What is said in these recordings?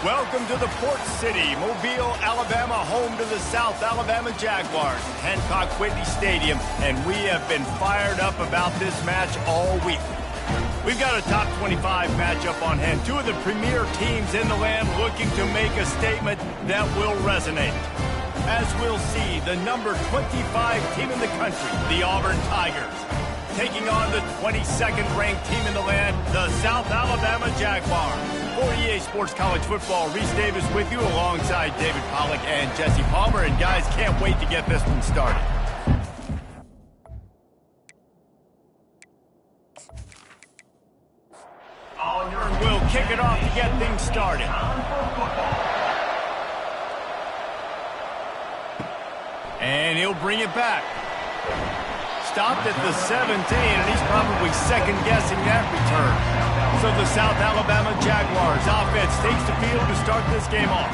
Welcome to the Port City, Mobile, Alabama, home to the South Alabama Jaguars, Hancock Whitney Stadium, and we have been fired up about this match all week. We've got a top 25 matchup on hand, two of the premier teams in the land looking to make a statement that will resonate. As we'll see, the number 25 team in the country, the Auburn Tigers, taking on the 22nd ranked team in the land, the South Alabama Jaguars. For EA Sports College Football, Reese Davis with you alongside David Pollack and Jesse Palmer. And guys, can't wait to get this one started. Auburn will kick it off to get things started. And he'll bring it back. Stopped at the 17, and he's probably second-guessing that return. So the South Alabama Jaguars offense takes the field to start this game off.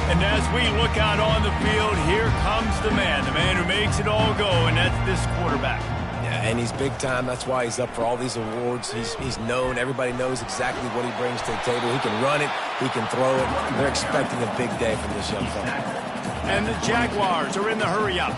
And as we look out on the field, here comes the man who makes it all go, and that's this quarterback. Yeah, and he's big time. That's why he's up for all these awards. He's known. Everybody knows exactly what he brings to the table. He can run it. He can throw it. They're expecting a big day from this young fella. And the Jaguars are in the hurry-up.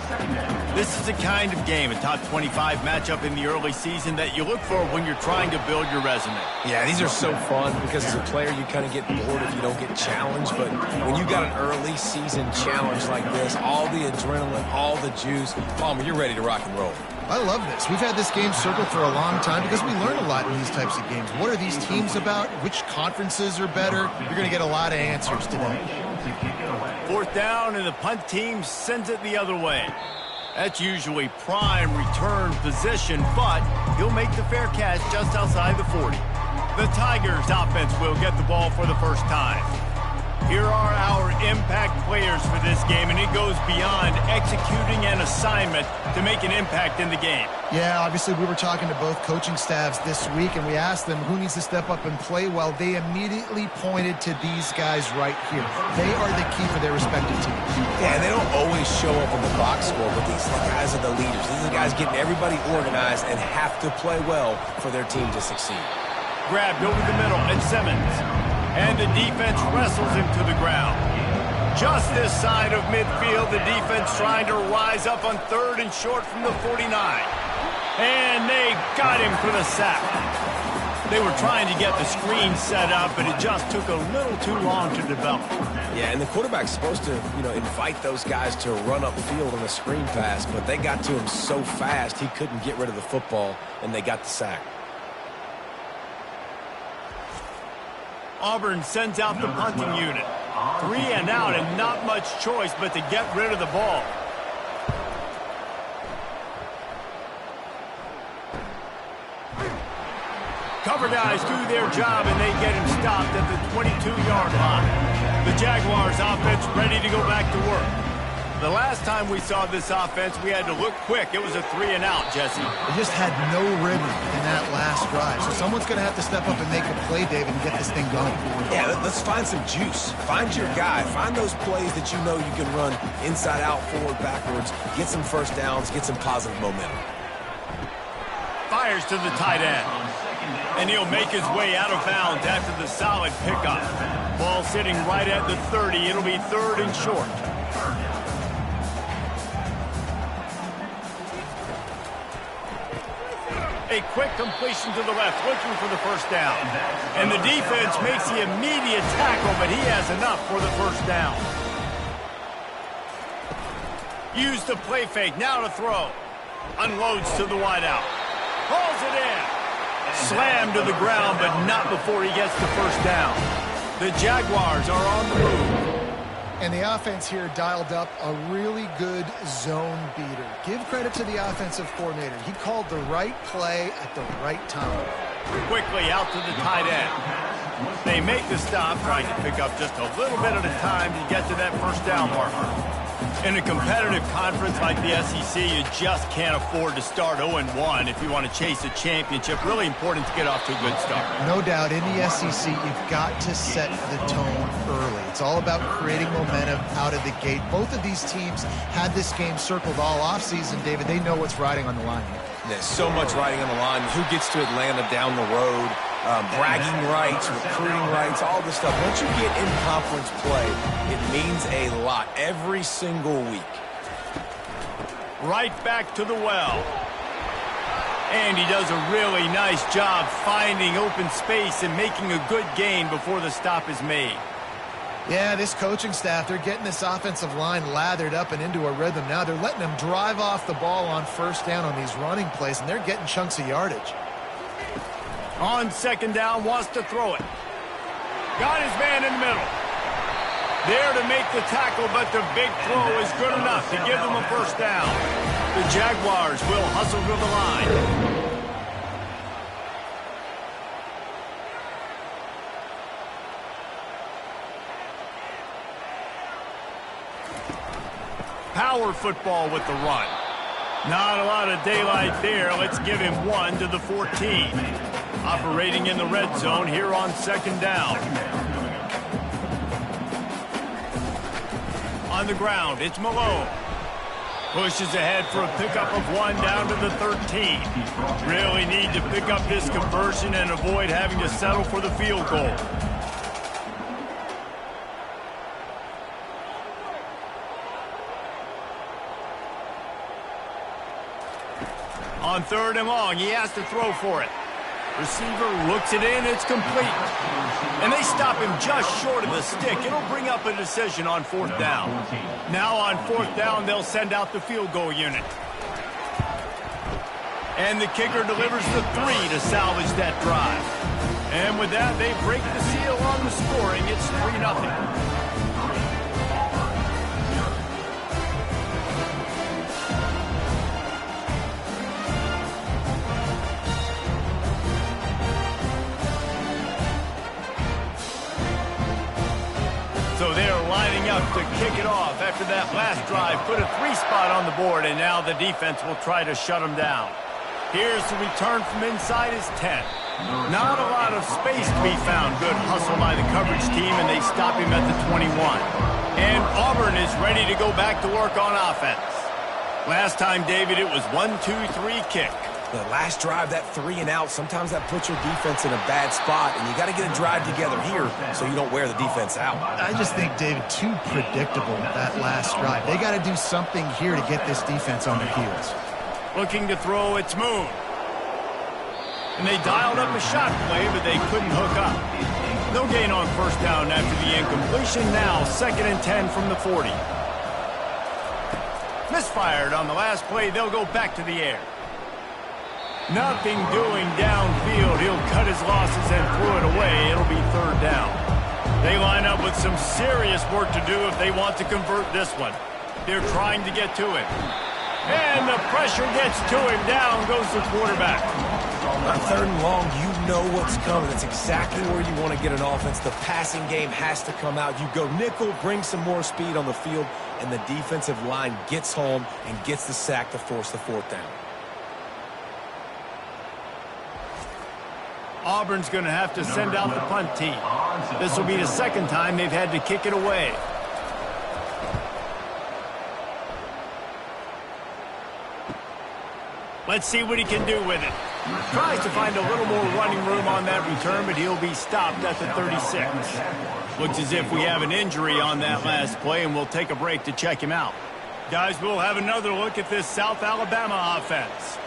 This is the kind of game, a top 25 matchup in the early season, that you look for when you're trying to build your resume. Yeah, these are so fun because as a player, you kind of get bored if you don't get challenged. But when you got an early season challenge like this, all the adrenaline, all the juice, Palmer, you're ready to rock and roll. I love this. We've had this game circled for a long time because we learn a lot in these types of games. What are these teams about? Which conferences are better? You're going to get a lot of answers today. Fourth down, and the punt team sends it the other way. That's usually prime return position, but he'll make the fair catch just outside the 40. The Tigers offense will get the ball for the first time. Here are our impact players for this game, and it goes beyond executing an assignment to make an impact in the game. Yeah, obviously we were talking to both coaching staffs this week, and we asked them who needs to step up and play well. They immediately pointed to these guys right here. They are the key for their respective teams. Yeah, they don't always show up in the box score, but these guys are the leaders. These are the guys getting everybody organized and have to play well for their team to succeed. Grabbed over the middle, and Simmons. And the defense wrestles him to the ground. Just this side of midfield, the defense trying to rise up on third and short from the 49. And they got him for the sack. They were trying to get the screen set up, but it just took a little too long to develop. Yeah, and the quarterback's supposed to, invite those guys to run upfield on a screen pass, but they got to him so fast he couldn't get rid of the football, and they got the sack. Auburn sends out the punting unit. 3 and out, and not much choice but to get rid of the ball. Cover guys do their job, and they get him stopped at the 22-yard line. The Jaguars offense ready to go back to work. The last time we saw this offense, we had to look quick. It was a 3 and out, Jesse. They just had no rhythm in that last drive. So someone's going to have to step up and make a play, David, and get this thing going. Yeah, let's find some juice. Find your guy. Find those plays that you know you can run inside out, forward, backwards. Get some first downs. Get some positive momentum. Fires to the tight end. And he'll make his way out of bounds after the solid pickup. Ball sitting right at the 30. It'll be third and short. A quick completion to the left, looking for the first down. And the defense makes the immediate tackle, but he has enough for the first down. Use the play fake, now to throw. Unloads to the wideout. Hauls it in. Slammed to the ground, but not before he gets the first down. The Jaguars are on the move. And the offense here dialed up a really good zone beater. Give credit to the offensive coordinator. He called the right play at the right time. Quickly out to the tight end. They make the stop, trying to pick up just a little bit at a time to get to that first down marker. In a competitive conference like the SEC, you just can't afford to start 0-1 if you want to chase a championship. Really important to get off to a good start. No doubt, in the SEC, you've got to set the tone early. It's all about creating momentum out of the gate. Both of these teams had this game circled all offseason, David. They know what's riding on the line here. There's so much riding on the line. Who gets to Atlanta down the road? Bragging rights, recruiting rights, all this stuff. Once you get in conference play, it means a lot every single week. Right back to the well. And he does a really nice job finding open space and making a good gain before the stop is made. Yeah, this coaching staff, they're getting this offensive line lathered up and into a rhythm. Now they're letting them drive off the ball on first down on these running plays, and they're getting chunks of yardage. On second down, wants to throw it. Got his man in the middle. There to make the tackle, but the big throw is good enough to give them a first down. The Jaguars will hustle to the line. Power football with the run. Not a lot of daylight there. Let's give him 1 to the 14. Operating in the red zone here on second down. On the ground, it's Malone. Pushes ahead for a pickup of 1 down to the 13. Really need to pick up this conversion and avoid having to settle for the field goal. On third and long, he has to throw for it. Receiver looks it in, it's complete. And they stop him just short of the stick. It'll bring up a decision on fourth down. Now on fourth down, they'll send out the field goal unit. And the kicker delivers the 3 to salvage that drive. And with that, they break the seal on the scoring. It's 3-0. So they're lining up to kick it off after that last drive. Put a 3 spot on the board, and now the defense will try to shut them down. Here's the return from inside his 10. Not a lot of space to be found. Good hustle by the coverage team, and they stop him at the 21. And Auburn is ready to go back to work on offense. Last time, David, it was 1-2-3 kick. The last drive, that 3 and out, sometimes that puts your defense in a bad spot, and you got to get a drive together here so you don't wear the defense out. I just think, David, too predictable that last drive. They got to do something here to get this defense on their heels. Looking to throw, it's Moon. And they dialed up a shot play, but they couldn't hook up. No gain on first down after the incompletion. Now 2nd and 10 from the 40. Misfired on the last play. They'll go back to the air. Nothing doing downfield. He'll cut his losses and throw it away. It'll be 3rd down. They line up with some serious work to do if they want to convert this one. They're trying to get to him. And the pressure gets to him. Down goes the quarterback. On 3rd and long, you know what's coming. That's exactly where you want to get an offense. The passing game has to come out. You go nickel, bring some more speed on the field, and the defensive line gets home and gets the sack to force the 4th down. Auburn's going to have to send out the punt team. This will be the 2nd time they've had to kick it away. Let's see what he can do with it. Tries to find a little more running room on that return, but he'll be stopped at the 36. Looks as if we have an injury on that last play, and we'll take a break to check him out. Guys, we'll have another look at this South Alabama offense.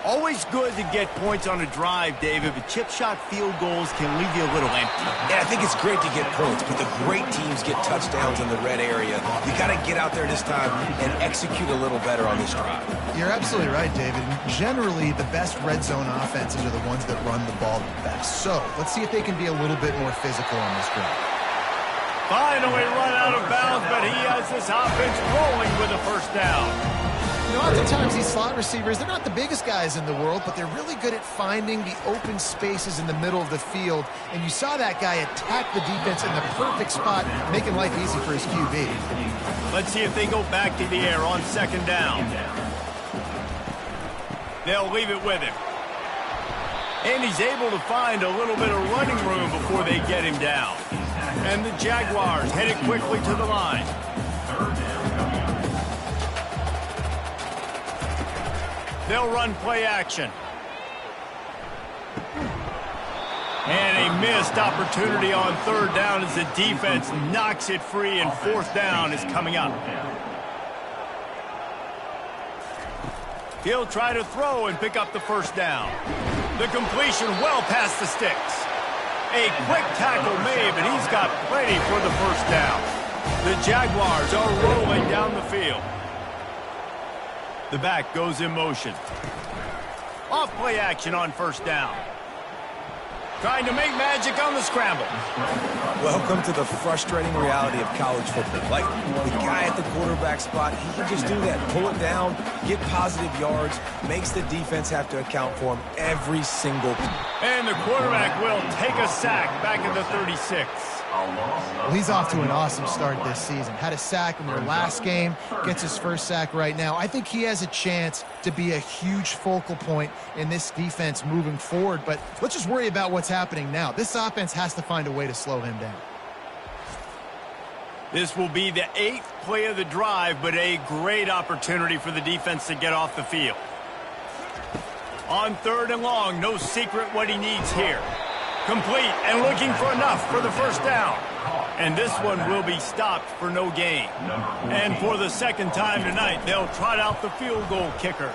Always good to get points on a drive, David, but chip shot field goals can leave you a little empty. Yeah, I think it's great to get points, but the great teams get touchdowns in the red area. You got to get out there this time and execute a little better on this drive. You're absolutely right, David. Generally, the best red zone offenses are the ones that run the ball the best. So let's see if they can be a little bit more physical on this drive. Finally run out of bounds, but he has this offense rolling with a first down. You know, oftentimes these slot receivers, they're not the biggest guys in the world, but they're really good at finding the open spaces in the middle of the field. And you saw that guy attack the defense in the perfect spot, making life easy for his QB. Let's see if they go back to the air on 2nd down. They'll leave it with him. And he's able to find a little bit of running room before they get him down. And the Jaguars headed quickly to the line. They'll run play action. And a missed opportunity on third down as the defense knocks it free, and fourth down is coming up. He'll try to throw and pick up the first down. The completion well past the sticks. A quick tackle made, but he's got plenty for the first down. The Jaguars are rolling down the field. The back goes in motion. Off play action on first down. Trying to make magic on the scramble. Welcome to the frustrating reality of college football. Like, the guy at the quarterback spot, he can just do that. Pull it down, get positive yards, makes the defense have to account for him every single time. And the quarterback will take a sack back at the 36. Well, he's off to an awesome start this season. Had a sack in their last game, gets his first sack right now. I think he has a chance to be a huge focal point in this defense moving forward, but let's just worry about what's happening now. This offense has to find a way to slow him down. This will be the 8th play of the drive, but a great opportunity for the defense to get off the field. On third and long, no secret what he needs here. Complete and looking for enough for the first down. And this one will be stopped for no gain. And for the second time tonight, they'll trot out the field goal kicker.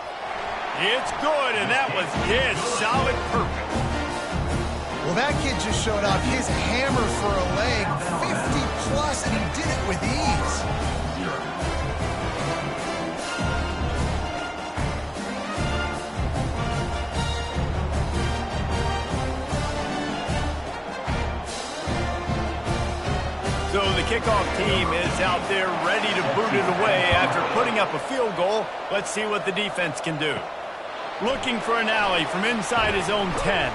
It's good, and that was his solid purpose. Well, that kid just showed off his hammer for a leg, 50-plus, and he did it with ease. So the kickoff team is out there ready to boot it away after putting up a field goal. Let's see what the defense can do. Looking for an alley from inside his own 10.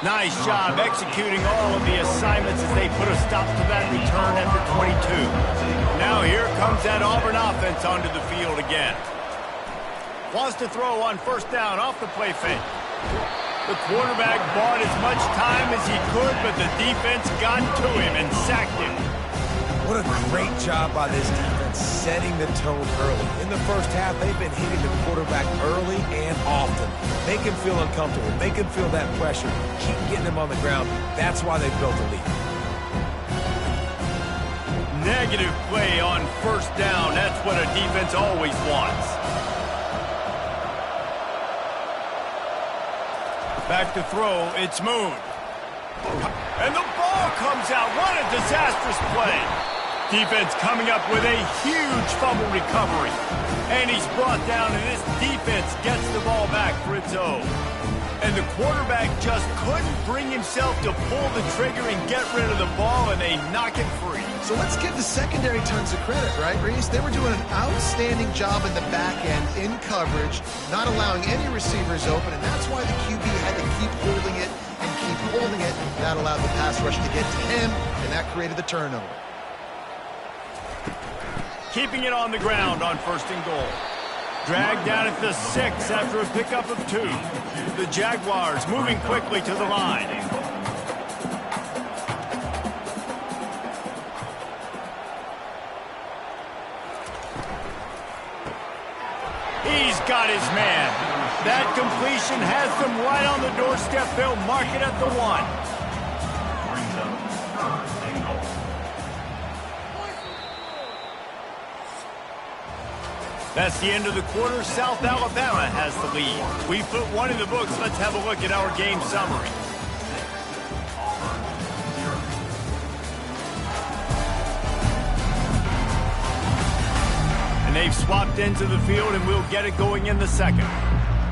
Nice job executing all of the assignments as they put a stop to that return after 22. Now here comes that Auburn offense onto the field again. Wants to throw on first down off the play fake. The quarterback bought as much time as he could, but the defense got to him and sacked him. What a great job by this defense setting the tone early. In the first half, they've been hitting the quarterback early and often. Make him feel uncomfortable. Make him feel that pressure. Keep getting him on the ground. That's why they built a lead. Negative play on first down. That's what a defense always wants. Back to throw. It's Moon. And the ball comes out. What a disastrous play. Defense coming up with a huge fumble recovery. And he's brought down, and this defense gets the ball back for its own. And the quarterback just couldn't bring himself to pull the trigger and get rid of the ball, and they knock it free. So let's give the secondary tons of credit, right, Reese? They were doing an outstanding job in the back end, in coverage, not allowing any receivers open, and that's why the QB had to keep holding it and keep holding it. That allowed the pass rush to get to him, and that created the turnover. Keeping it on the ground on first and goal. Dragged down at the 6 after a pickup of 2. The Jaguars moving quickly to the line. He's got his man. That completion has them right on the doorstep. They'll mark it at the 1. That's the end of the quarter. South Alabama has the lead. We put one in the books. Let's have a look at our game summary. And they've swapped ends of the field, and we'll get it going in the second.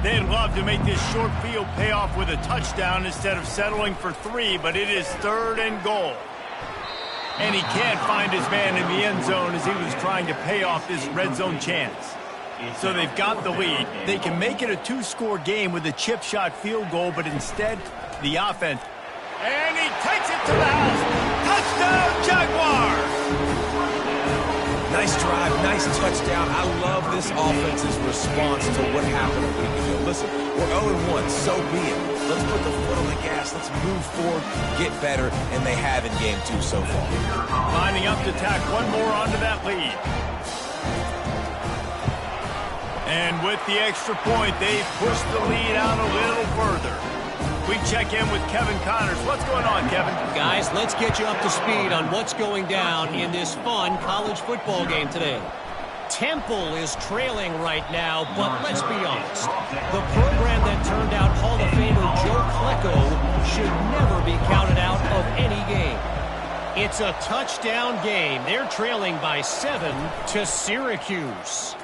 They'd love to make this short field pay off with a touchdown instead of settling for 3, but it is 3rd and goal. And he can't find his man in the end zone as he was trying to pay off this red zone chance. So they've got the lead. They can make it a 2-score game with a chip shot field goal, but instead, the offense. And he takes it to the house. Touchdown, Jaguars! Nice drive, nice touchdown. I love this offense's response to what happened a week ago. Listen, we're 0-1, so be it. Let's put the foot on the gas. Let's move forward, get better, and they have in game 2 so far. Lining up to tack one more onto that lead. And with the extra point, they pushed the lead out a little further. We check in with Kevin Connors. What's going on, Kevin? Guys, let's get you up to speed on what's going down in this fun college football game today. Temple is trailing right now, but let's be honest. The program that turned out Hall of Famer Joe Klecko should never be counted out of any game. It's a touchdown game. They're trailing by 7 to Syracuse.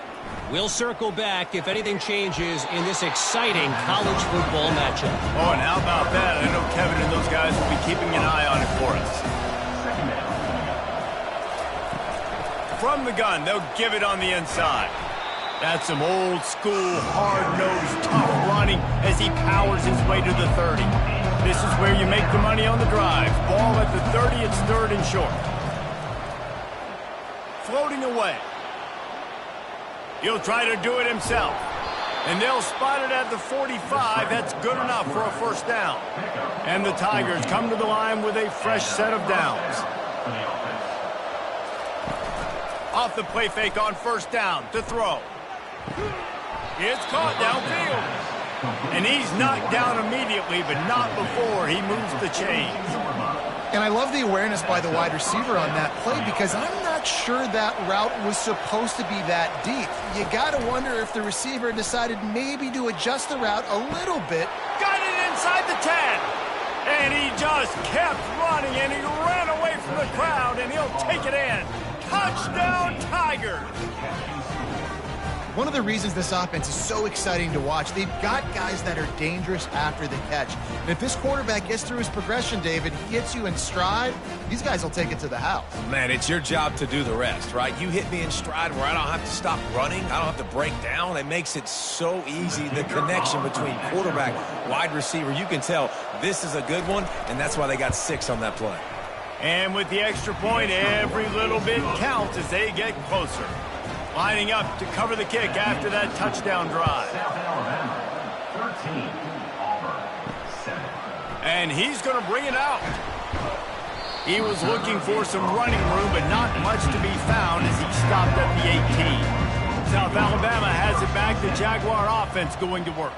We'll circle back if anything changes in this exciting college football matchup. Oh, and how about that? I know Kevin and those guys will be keeping an eye on it for us. From the gun, they'll give it on the inside. That's some old school, hard-nosed, tough running as he powers his way to the 30. This is where you make the money on the drive. Ball at the 30, it's 3rd and short. Floating away. He'll try to do it himself. And they'll spot it at the 45. That's good enough for a first down. And the Tigers come to the line with a fresh set of downs. Off the play fake on first down to throw. It's caught downfield. And he's knocked down immediately, but not before he moves the chains. And I love the awareness by the wide receiver on that play because I'm not sure that route was supposed to be that deep. You got to wonder if the receiver decided maybe to adjust the route a little bit. Got it inside the 10. And he just kept running, and he ran away from the crowd, and he'll take it in. Touchdown, Tigers! One of the reasons this offense is so exciting to watch, they've got guys that are dangerous after the catch. And if this quarterback gets through his progression, David, he gets you in stride, these guys will take it to the house. Man, it's your job to do the rest, right? You hit me in stride where I don't have to stop running. I don't have to break down. It makes it so easy. The connection between quarterback, wide receiver, you can tell this is a good one, and that's why they got 6 on that play. And with the extra point, every little bit counts as they get closer. Lining up to cover the kick after that touchdown drive. And he's going to bring it out. He was looking for some running room, but not much to be found as he stopped at the 18. South Alabama has it back. The Jaguar offense going to work.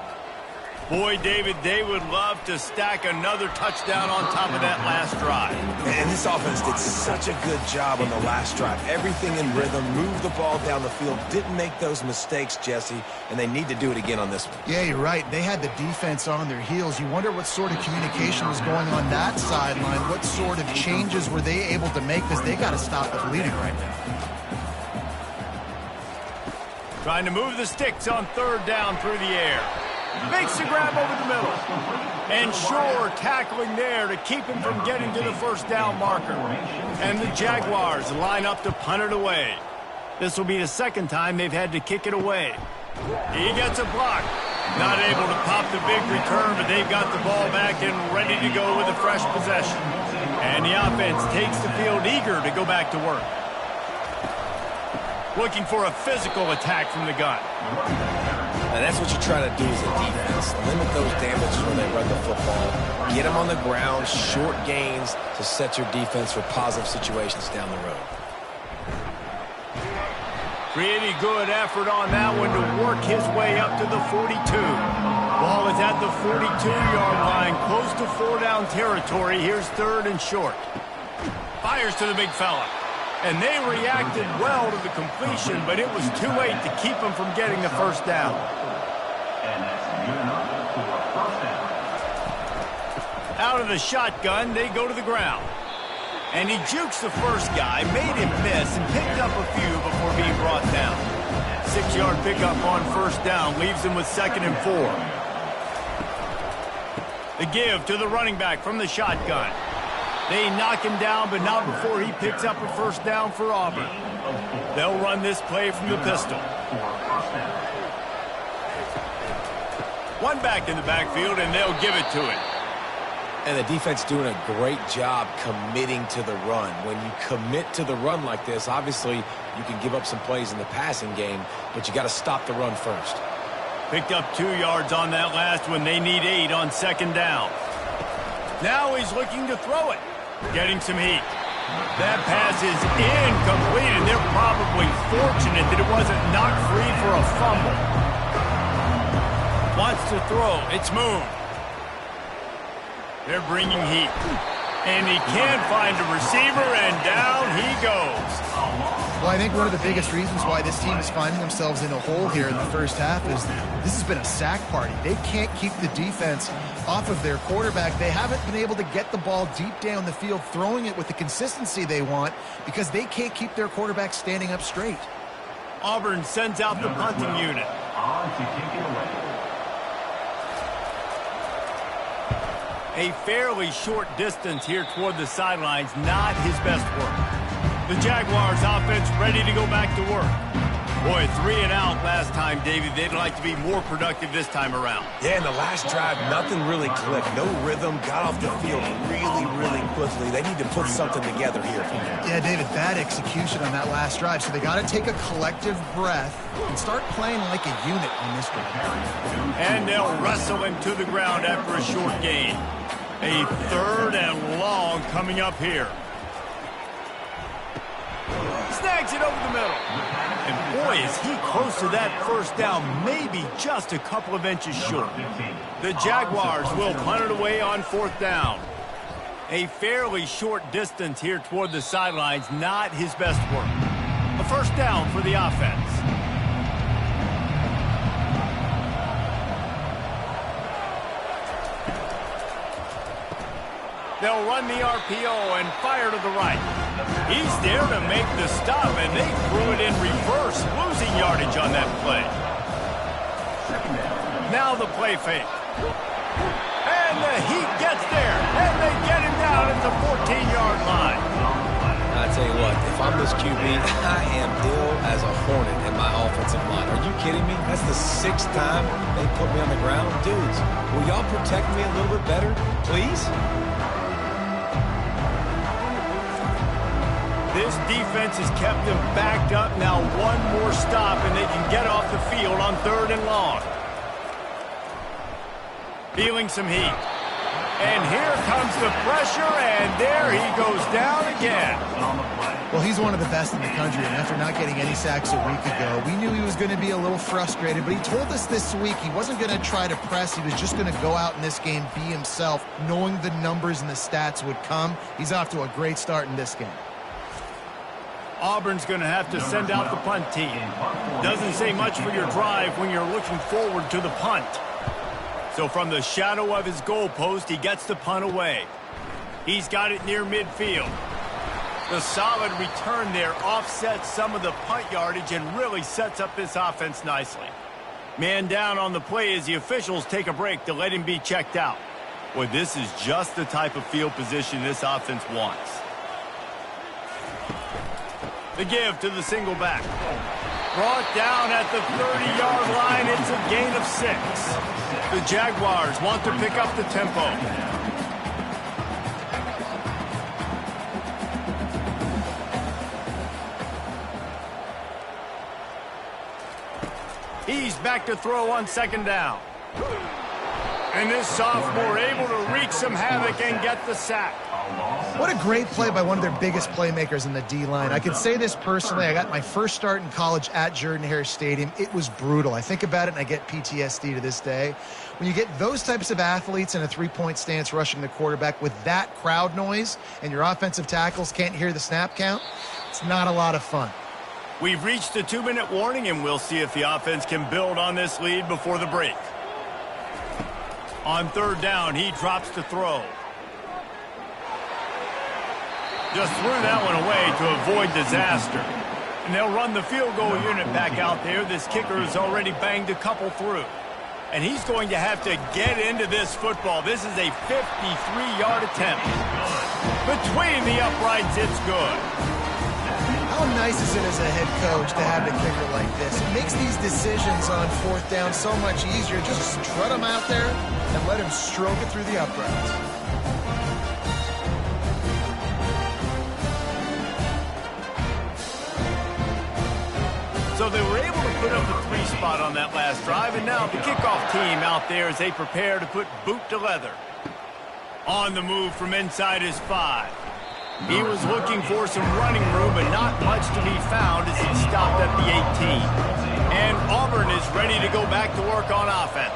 Boy, David, they would love to stack another touchdown on top of that last drive. And this offense did such a good job on the last drive. Everything in rhythm, moved the ball down the field, didn't make those mistakes, Jesse, and they need to do it again on this one. Yeah, you're right. They had the defense on their heels. You wonder what sort of communication was going on that sideline. What sort of changes were they able to make because they got to stop the bleeding right now. Trying to move the sticks on 3rd down through the air. Makes the grab over the middle. And Shore tackling there to keep him from getting to the first down marker. And the Jaguars line up to punt it away. This will be the second time they've had to kick it away. He gets a block. Not able to pop the big return, but they've got the ball back and ready to go with a fresh possession. And the offense takes the field eager to go back to work. Looking for a physical attack from the gun. And that's what you try to do as a defense. Limit those damages when they run the football. Get them on the ground, short gains to set your defense for positive situations down the road. Pretty good effort on that one to work his way up to the 42. Ball is at the 42-yard line, close to 4-down territory. Here's 3rd and short. Fires to the big fella. And they reacted well to the completion, but it was too late to keep them from getting the first down. Out of the shotgun, they go to the ground. And he jukes the first guy, made him miss, and picked up a few before being brought down. 6-yard pickup on first down leaves him with 2nd and 4. The give to the running back from the shotgun. They knock him down, but not before he picks up a first down for Auburn. They'll run this play from the pistol. One back in the backfield, and they'll give it to him. And the defense doing a great job committing to the run. When you commit to the run like this, obviously you can give up some plays in the passing game, but you got to stop the run first. Picked up 2 yards on that last one. They need 8 on 2nd down. Now he's looking to throw it. Getting some heat. That pass is incomplete, and they're probably fortunate that it wasn't knocked free for a fumble. Wants to throw. It's moved. They're bringing heat. And he can't find a receiver, and down he goes. Well, I think one of the biggest reasons why this team is finding themselves in a hole here in the first half is this has been a sack party. They can't keep the defense off of their quarterback. They haven't been able to get the ball deep down the field, throwing it with the consistency they want because they can't keep their quarterback standing up straight. Auburn sends out the punting unit. A fairly short distance here toward the sidelines, not his best work. The Jaguars offense ready to go back to work. Boy, 3 and out last time, Davey. They'd like to be more productive this time around. Yeah, in the last drive, nothing really clicked. No rhythm, got off the field really quickly. They need to put something together here. Yeah, David, bad execution on that last drive. So they got to take a collective breath and start playing like a unit on this one. And they'll wrestle him to the ground after a short gain. A 3rd and long coming up here. Snags it over the middle. And boy, is he close to that first down, maybe just a couple of inches short. The Jaguars will punt it away on 4th down. A fairly short distance here toward the sidelines, not his best work. A 1st down for the offense. They'll run the RPO and fire to the right. He's there to make the stop, and they threw it in reverse, losing yardage on that play. Now the play fake. And the Heat gets there, and they get him down at the 14-yard line. I tell you what, if I'm this QB, I am ill as a hornet in my offensive line. Are you kidding me? That's the 6th time they put me on the ground. Dudes, will y'all protect me a little bit better, please? This defense has kept them backed up. Now one more stop, and they can get off the field on 3rd and long. Feeling some heat. And here comes the pressure, and there he goes down again. Well, he's one of the best in the country, and after not getting any sacks a week ago, we knew he was going to be a little frustrated, but he told us this week he wasn't going to try to press. He was just going to go out in this game, be himself, knowing the numbers and the stats would come. He's off to a great start in this game. Auburn's going to have to send out the punt team. Doesn't say much for your drive when you're looking forward to the punt. So from the shadow of his goalpost, he gets the punt away. He's got it near midfield. The solid return there offsets some of the punt yardage and really sets up this offense nicely. Man down on the play as the officials take a break to let him be checked out. Boy, this is just the type of field position this offense wants. The give to the single back. Brought down at the 30-yard line. It's a gain of 6. The Jaguars want to pick up the tempo. He's back to throw on 2nd down. And this sophomore able to wreak some havoc and get the sack. What a great play by one of their biggest playmakers in the D-line. I can say this personally. I got my first start in college at Jordan-Hare Stadium. It was brutal. I think about it, and I get PTSD to this day. When you get those types of athletes in a three-point stance rushing the quarterback with that crowd noise and your offensive tackles can't hear the snap count, it's not a lot of fun. We've reached the 2-minute warning, and we'll see if the offense can build on this lead before the break. On 3rd down, he drops to throw. Just threw that one away to avoid disaster. And they'll run the field goal unit back out there. This kicker has already banged a couple through. And he's going to have to get into this football. This is a 53-yard attempt. Between the uprights, it's good. How nice is it as a head coach to have a kicker like this? It makes these decisions on 4th down so much easier. Just strut him out there and let him stroke it through the uprights. So they were able to put up the 3 spot on that last drive, and now the kickoff team out there as they prepare to put boot to leather. On the move from inside his 5. He was looking for some running room, but not much to be found as he stopped at the 18. And Auburn is ready to go back to work on offense.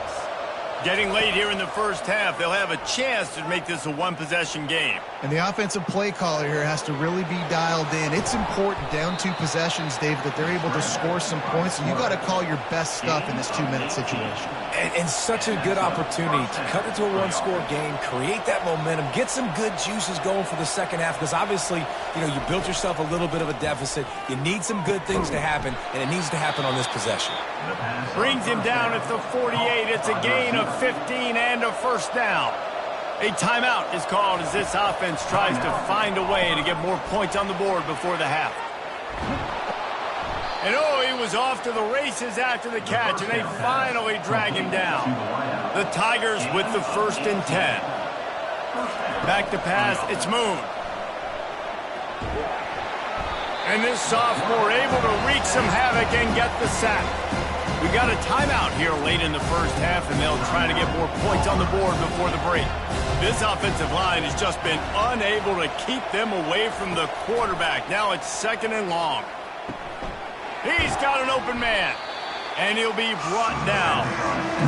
Getting late here in the first half, they'll have a chance to make this a one-possession game. And the offensive play caller here has to really be dialed in. It's important down 2 possessions, Dave, that they're able to score some points. And you got to call your best stuff in this 2-minute situation. And such a good opportunity to cut into a one-score game, create that momentum, get some good juices going for the second half. Because obviously, you know, you built yourself a little bit of a deficit. You need some good things to happen, and it needs to happen on this possession. Brings him down at the 48. It's a gain of 15 and a first down. A timeout is called as this offense tries to find a way to get more points on the board before the half. And oh, he was off to the races after the catch, and they finally drag him down. The Tigers with the 1st and 10. Back to pass, it's Moon. And this sophomore able to wreak some havoc and get the sack. We got a timeout here late in the first half, and they'll try to get more points on the board before the break. This offensive line has just been unable to keep them away from the quarterback. Now it's 2nd and long. He's got an open man, and he'll be brought down.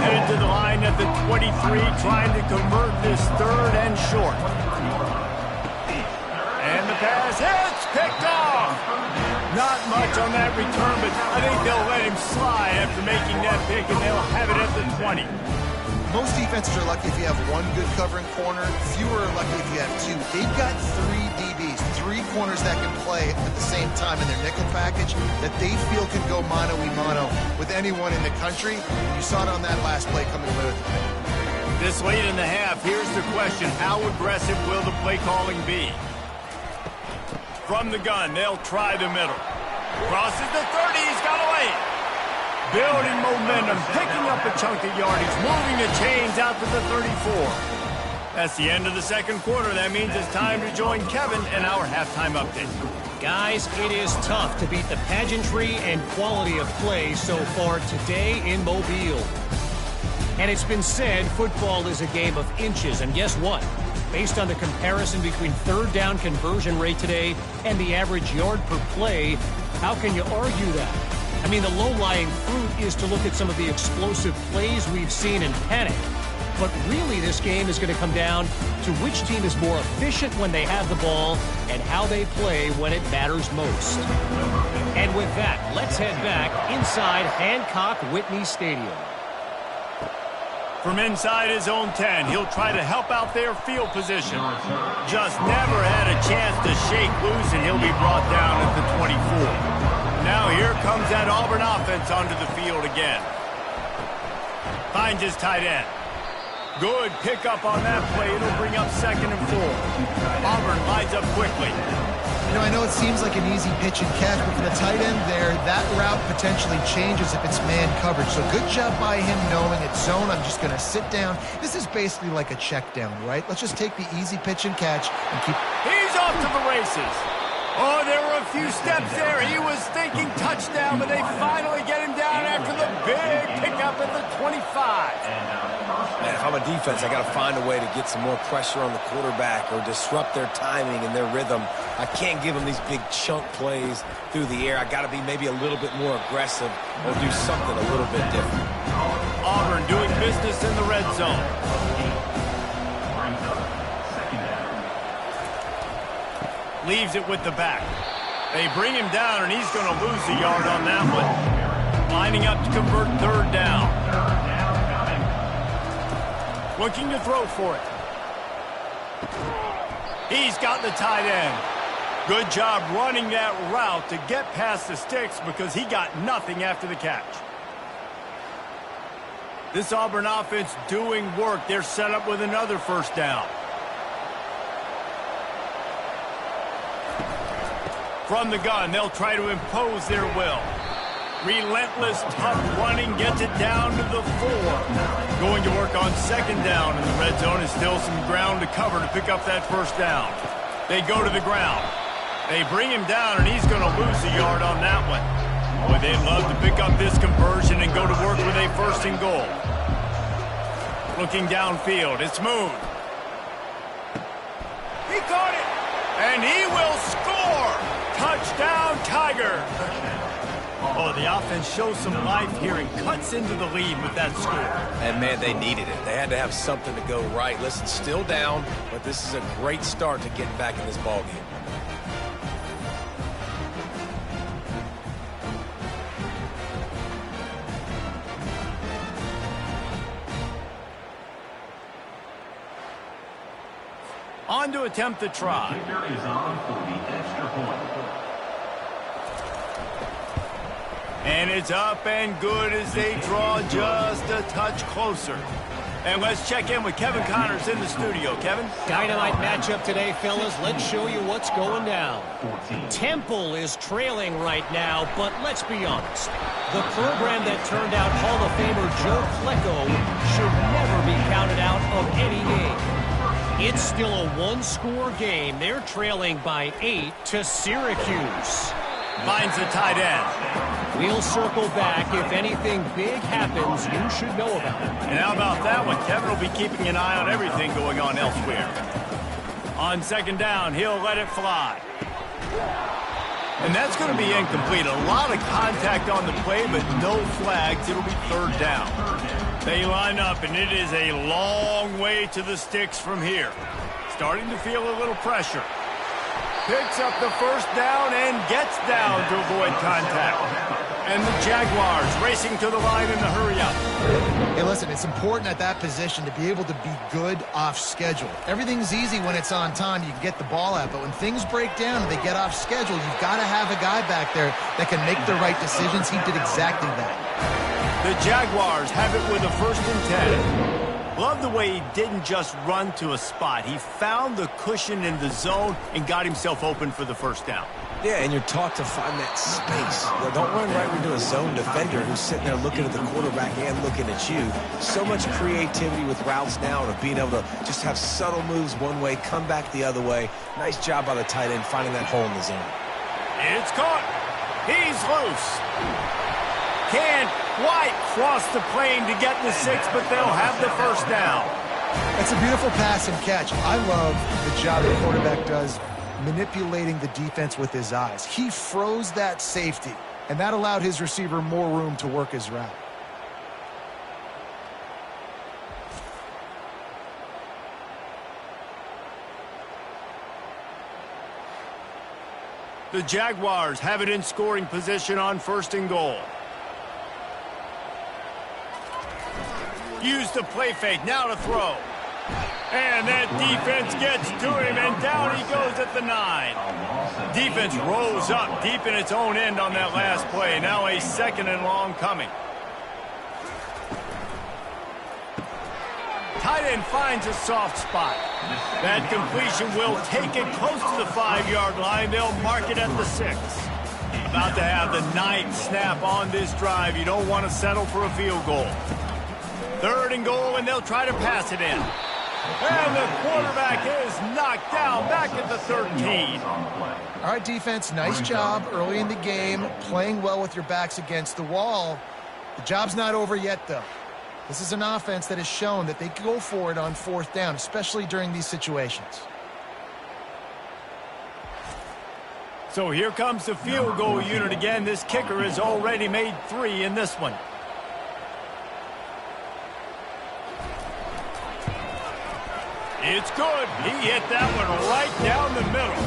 Headed to the line at the 23, trying to convert this 3rd and short. And the pass hits, picked off. Not much on that return, but I think they'll let him slide after making that pick, and they'll have it at the 20. Most defenses are lucky if you have 1 good covering corner. Fewer are lucky if you have 2. They've got 3 DBs, 3 corners that can play at the same time in their nickel package that they feel can go mano-a-mano with anyone in the country. You saw it on that last play coming away with the pick. This late in the half, here's the question. How aggressive will the play calling be? From the gun, they'll try the middle. Crosses the 30, he's got away. Building momentum, picking up a chunk of yardage, moving the chains out to the 34. That's the end of the second quarter. That means it's time to join Kevin in our halftime update. Guys, it is tough to beat the pageantry and quality of play so far today in Mobile. And it's been said football is a game of inches, and guess what? Based on the comparison between 3rd down conversion rate today and the average yard per play, how can you argue that? I mean, the low-lying fruit is to look at some of the explosive plays we've seen in panic. But really, this game is going to come down to which team is more efficient when they have the ball and how they play when it matters most. And with that, let's head back inside Hancock-Whitney Stadium. From inside his own 10, he'll try to help out their field position. Just never had a chance to shake loose, and he'll be brought down at the 24. Now here comes that Auburn offense onto the field again. Finds his tight end. Good pickup on that play. It'll bring up 2nd and 4. Auburn lines up quickly. You know, I know it seems like an easy pitch and catch, but for the tight end there, that route potentially changes if it's man coverage. So good job by him knowing it's zone. I'm just going to sit down. This is basically like a check down, right? Let's just take the easy pitch and catch and keep... He's off to the races. Oh, there were a few steps there. He was thinking touchdown, but they finally get him down after the big pickup at the 25. Man, if I'm a defense, I got to find a way to get some more pressure on the quarterback or disrupt their timing and their rhythm. I can't give them these big chunk plays through the air. I got to be maybe a little bit more aggressive or do something a little bit different. Auburn doing business in the red zone. Leaves it with the back. They bring him down, and he's going to lose a yard on that one. Lining up to convert 3rd down. Looking to throw for it. He's got the tight end. Good job running that route to get past the sticks because he got nothing after the catch. This Auburn offense doing work. They're set up with another 1st down. From the gun, they'll try to impose their will. Relentless, tough running gets it down to the 4. Going to work on 2nd down, and the red zone is still some ground to cover to pick up that 1st down. They go to the ground. They bring him down, and he's going to lose a yard on that one. Boy, they'd love to pick up this conversion and go to work with a 1st and goal. Looking downfield, it's Moon. He caught it. And he will score! Touchdown, Tiger! Oh, the offense shows some life here and cuts into the lead with that score. And, man, they needed it. They had to have something to go right. Listen, still down, but this is a great start to getting back in this ballgame. On to attempt the try. And it's up and good as they draw just a touch closer. And let's check in with Kevin Connors in the studio. Kevin? Dynamite matchup today, fellas. Let's show you what's going down. Temple is trailing right now, but let's be honest. The program that turned out Hall of Famer Joe Flacco should never be counted out of any game. It's still a one-score game. They're trailing by 8 to Syracuse. Finds the tight end. We'll circle back. If anything big happens, you should know about it. And how about that one? Kevin will be keeping an eye on everything going on elsewhere. On second down, he'll let it fly. And that's going to be incomplete. A lot of contact on the play, but no flags. It'll be third down. They line up, and it is a long way to the sticks from here. Starting to feel a little pressure. Picks up the first down and gets down to avoid contact. And the Jaguars racing to the line in the hurry-up. Hey, listen, it's important at that position to be able to be good off schedule. Everything's easy when it's on time. You can get the ball out. But when things break down and they get off schedule, you've got to have a guy back there that can make the right decisions. He did exactly that. The Jaguars have it with a 1st and 10. Love the way he didn't just run to a spot. He found the cushion in the zone and got himself open for the first down. Yeah, and you're taught to find that space. Don't run right into a zone defender who's sitting there looking at the quarterback and looking at you. So much creativity with routes now to being able to just have subtle moves one way, come back the other way. Nice job by the tight end finding that hole in the zone. It's caught. He's loose. Can't quite cross the plane to get the 6, but they'll have the first down. It's a beautiful pass and catch. I love the job the quarterback does manipulating the defense with his eyes. He froze that safety, and that allowed his receiver more room to work his route. The Jaguars have it in scoring position on 1st and goal. Use the play fake, now to throw. And that defense gets to him, and down he goes at the 9. Defense rose up deep in its own end on that last play. Now a 2nd and long coming. Tight end finds a soft spot. That completion will take it close to the 5-yard line. They'll mark it at the 6. About to have the 9th snap on this drive. You don't want to settle for a field goal. 3rd and goal, and they'll try to pass it in. And the quarterback is knocked down back at the 13. All right, defense, nice job early in the game, playing well with your backs against the wall. The job's not over yet, though. This is an offense that has shown that they can go for it on 4th down, especially during these situations. So here comes the field goal unit again. This kicker has already made 3 in this one. It's good. He hit that one right down the middle.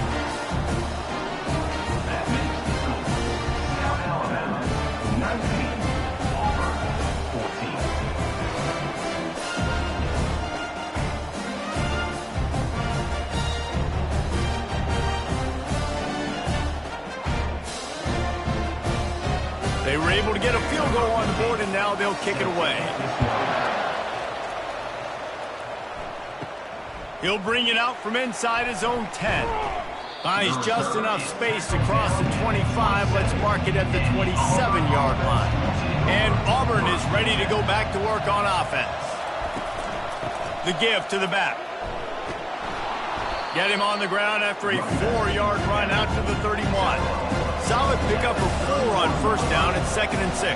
They were able to get a field goal on the board, and now they'll kick it away. He'll bring it out from inside his own 10. Finds just enough space to cross the 25. Let's mark it at the 27-yard line. And Auburn is ready to go back to work on offense. The give to the back. Get him on the ground after a 4-yard run out to the 31. Solid pickup of 4 on 1st down and 2nd and 6.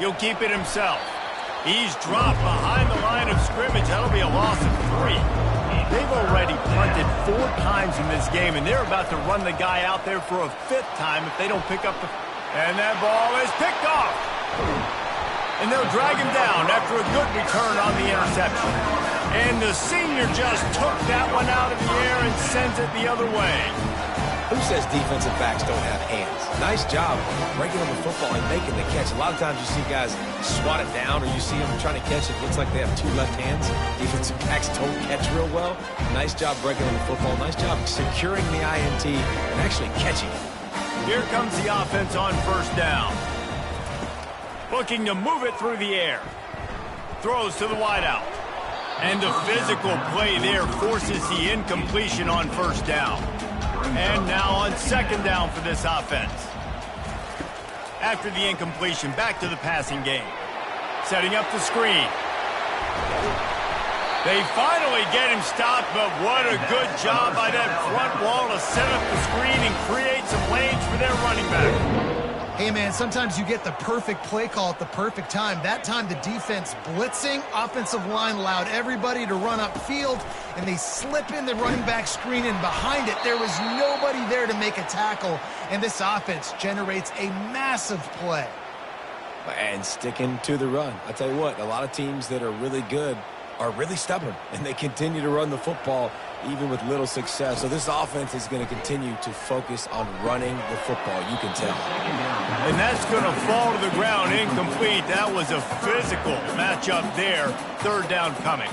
He'll keep it himself. He's dropped behind the line of scrimmage. That'll be a loss of 3. They've already punted 4 times in this game, and they're about to run the guy out there for a 5th time if they don't pick up the... And that ball is picked off. And they'll drag him down after a good return on the interception. And the senior just took that one out of the air and sends it the other way. Who says defensive backs don't have hands? Nice job breaking on the football and making the catch. A lot of times you see guys swat it down, or you see them trying to catch it. Looks like they have 2 left hands. Defensive backs don't catch real well. Nice job breaking on the football. Nice job securing the INT and actually catching it. Here comes the offense on 1st down. Looking to move it through the air. Throws to the wideout. And the physical play there forces the incompletion on 1st down. And now on 2nd down for this offense. After the incompletion, back to the passing game. Setting up the screen. They finally get him stopped, but what a good job by that front wall to set up the screen and create some lanes for their running back. Hey, man, sometimes you get the perfect play call at the perfect time. That time, the defense blitzing, offensive line allowed everybody to run upfield, and they slip in the running back screen, and behind it, there was nobody there to make a tackle, and this offense generates a massive play. And sticking to the run. I tell you what, a lot of teams that are really good are really stubborn, and they continue to run the football even with little success. So this offense is going to continue to focus on running the football, you can tell. And that's going to fall to the ground incomplete. That was a physical matchup there. 3rd down coming.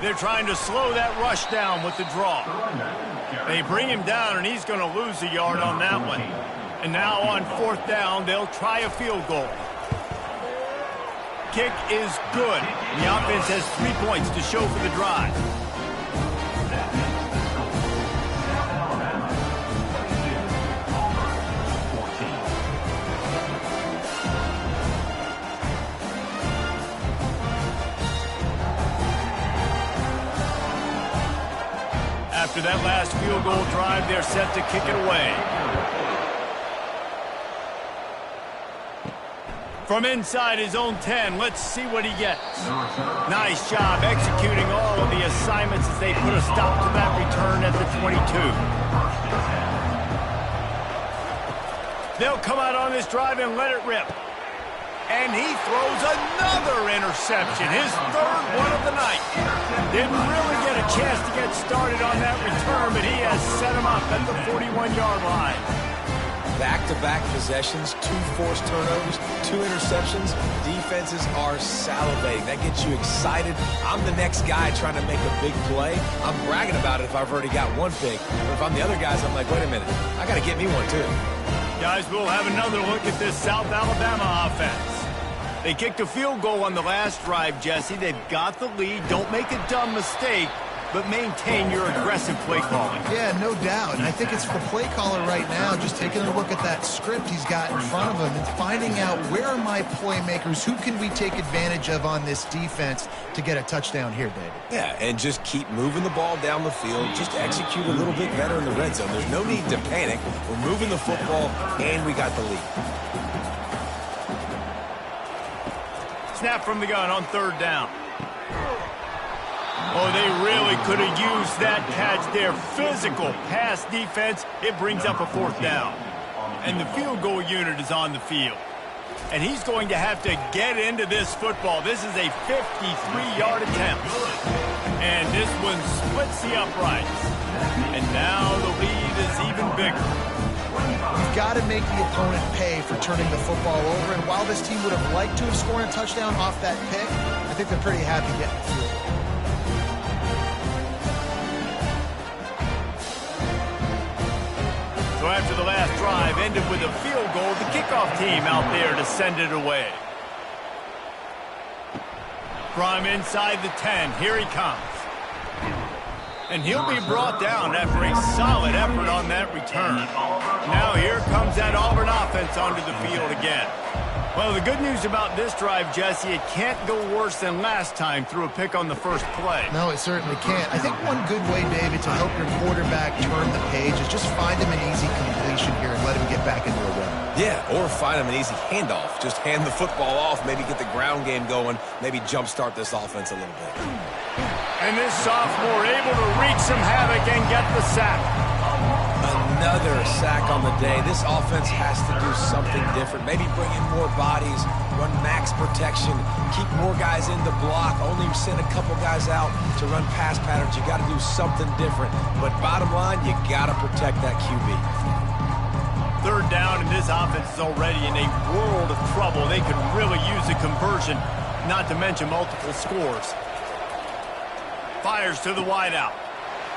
They're trying to slow that rush down with the draw. They bring him down, and he's going to lose a yard on that one. And now on 4th down, they'll try a field goal. Kick is good. The offense has 3 points to show for the drive. After that last field goal drive, they're set to kick it away. From inside his own 10, let's see what he gets. Nice job executing all of the assignments as they put a stop to that return at the 22. They'll come out on this drive and let it rip. And he throws another interception, his 3rd one of the night. Didn't really get a chance to get started on that return, but he has set him up at the 41-yard line. Back-to-back possessions, 2 forced turnovers, 2 interceptions. Defenses are salivating. That gets you excited. I'm the next guy trying to make a big play. I'm bragging about it if I've already got one big. But if I'm the other guys, I'm like, wait a minute, I got to get me one too. Guys, we'll have another look at this South Alabama offense. They kicked a field goal on the last drive, Jesse. They've got the lead. Don't make a dumb mistake, but maintain your aggressive play calling. Yeah, no doubt. And I think it's the play caller right now just taking a look at that script he's got in front of him and finding out where are my playmakers, who can we take advantage of on this defense to get a touchdown here, David. Yeah, and just keep moving the ball down the field. Just execute a little bit better in the red zone. There's no need to panic. We're moving the football, and we got the lead. Snap from the gun on 3rd down. Oh, they really could have used that catch there. Physical pass defense. It brings up a 4th down. And the field goal unit is on the field. And he's going to have to get into this football. This is a 53-yard attempt. And this one splits the uprights. And now the lead is even bigger. You've got to make the opponent pay for turning the football over. And while this team would have liked to have scored a touchdown off that pick, I think they're pretty happy getting the field goal. So after the last drive ended with a field goal, the kickoff team out there to send it away. From inside the 10, here he comes. And he'll be brought down after a solid effort on that return. Now here comes that Auburn offense onto the field again. Well, the good news about this drive, Jesse, it can't go worse than last time through a pick on the first play. No, it certainly can't. I think one good way, David, to help your quarterback turn the page is just find him an easy completion here and let him get back into a rhythm. Yeah, or find him an easy handoff. Just hand the football off, maybe get the ground game going, maybe jumpstart this offense a little bit. And this sophomore able to wreak some havoc and get the sack. Another sack on the day. This offense has to do something different. Maybe bring in more bodies, run max protection, keep more guys in the block, only send a couple guys out to run pass patterns. You got to do something different. But bottom line, you got to protect that QB. Third down, and this offense is already in a world of trouble. They could really use a conversion, not to mention multiple scores. Fires to the wideout.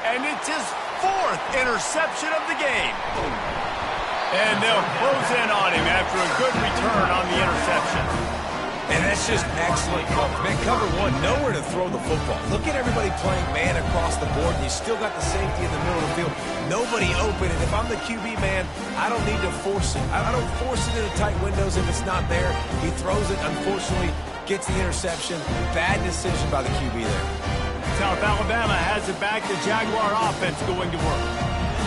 And it's his 4th interception of the game. And they'll close in on him after a good return on the interception. And that's just excellent coverage. Man, cover one, nowhere to throw the football. Look at everybody playing man across the board, and you still got the safety in the middle of the field. Nobody open, and if I'm the QB, man, I don't need to force it. I don't force it into tight windows if it's not there. He throws it, unfortunately, gets the interception. Bad decision by the QB there. South Alabama has it back. The Jaguar offense going to work.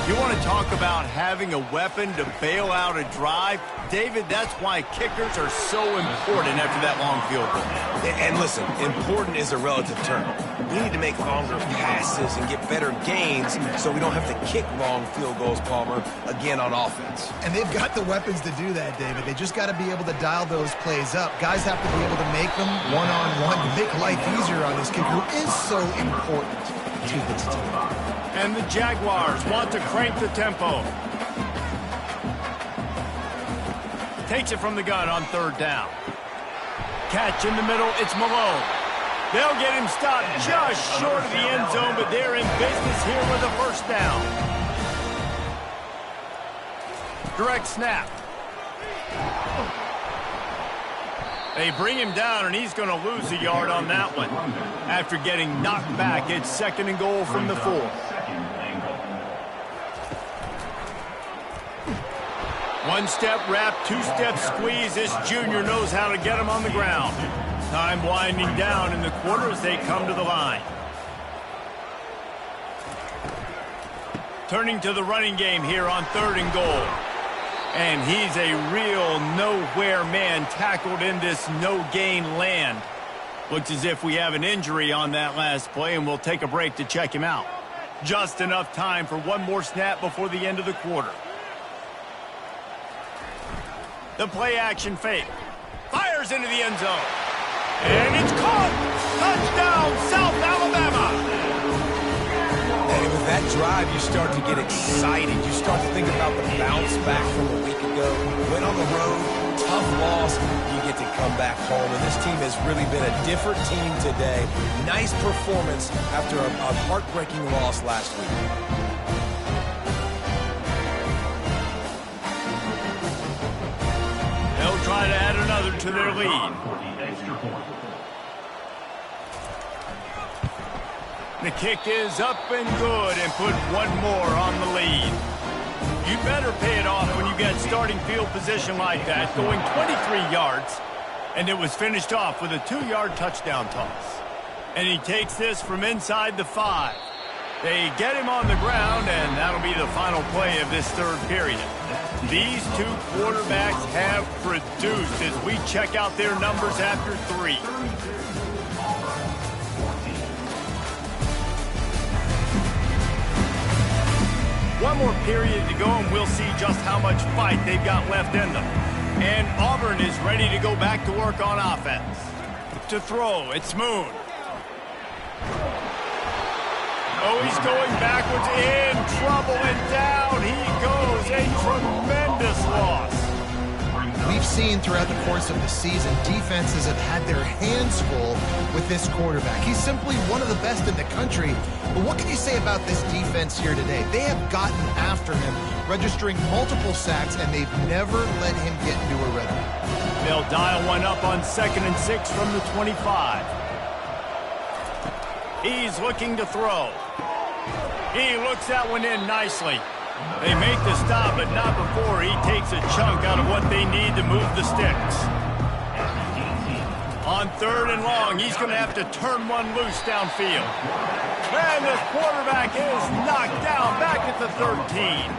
You want to talk about having a weapon to bail out a drive? David, that's why kickers are so important after that long field goal. And listen, important is a relative term. We need to make longer passes and get better gains so we don't have to kick long field goals, Palmer, again on offense. And they've got the weapons to do that, David. They just got to be able to dial those plays up. Guys have to be able to make them one-on-one to make life easier on this kicker, who is so important to the team. And the Jaguars want to crank the tempo. Takes it from the gun on 3rd down. Catch in the middle, it's Malone. They'll get him stopped just short of the end zone, but they're in business here with a 1st down. Direct snap. They bring him down, and he's going to lose a yard on that one. After getting knocked back, it's 2nd and goal from the 4. One-step wrap, 2-step squeeze. This junior knows how to get him on the ground. Time winding down in the quarter as they come to the line. Turning to the running game here on 3rd and goal. And he's a real nowhere man tackled in this no-gain land. Looks as if we have an injury on that last play, and we'll take a break to check him out. Just enough time for one more snap before the end of the quarter. The play-action fake. Fires into the end zone. And it's caught! Touchdown, South Alabama! And with that drive, you start to get excited. You start to think about the bounce back from a week ago. Went on the road, tough loss. You get to come back home. And this team has really been a different team today. Nice performance after a heartbreaking loss last week. They'll try to add another to their lead. The kick is up and good and put one more on the lead. You better pay it off when you get starting field position like that, going 23 yards, and it was finished off with a 2-yard touchdown toss. And he takes this from inside the 5. They get him on the ground, and that'll be the final play of this 3rd period. These 2 quarterbacks have produced as we check out their numbers after 3. One more period to go, and we'll see just how much fight they've got left in them. And Auburn is ready to go back to work on offense. To throw, it's Moon. Oh, he's going backwards, in trouble, and down he goes. A tremendous loss. We've seen throughout the course of the season, defenses have had their hands full with this quarterback. He's simply one of the best in the country. But what can you say about this defense here today? They have gotten after him, registering multiple sacks, and they've never let him get into a rhythm. They'll dial one up on 2nd and 6 from the 25. He's looking to throw. He looks that one in nicely. They make the stop, but not before he takes a chunk out of what they need to move the sticks. On 3rd and long, he's going to have to turn one loose downfield. And the quarterback is knocked down back at the 13.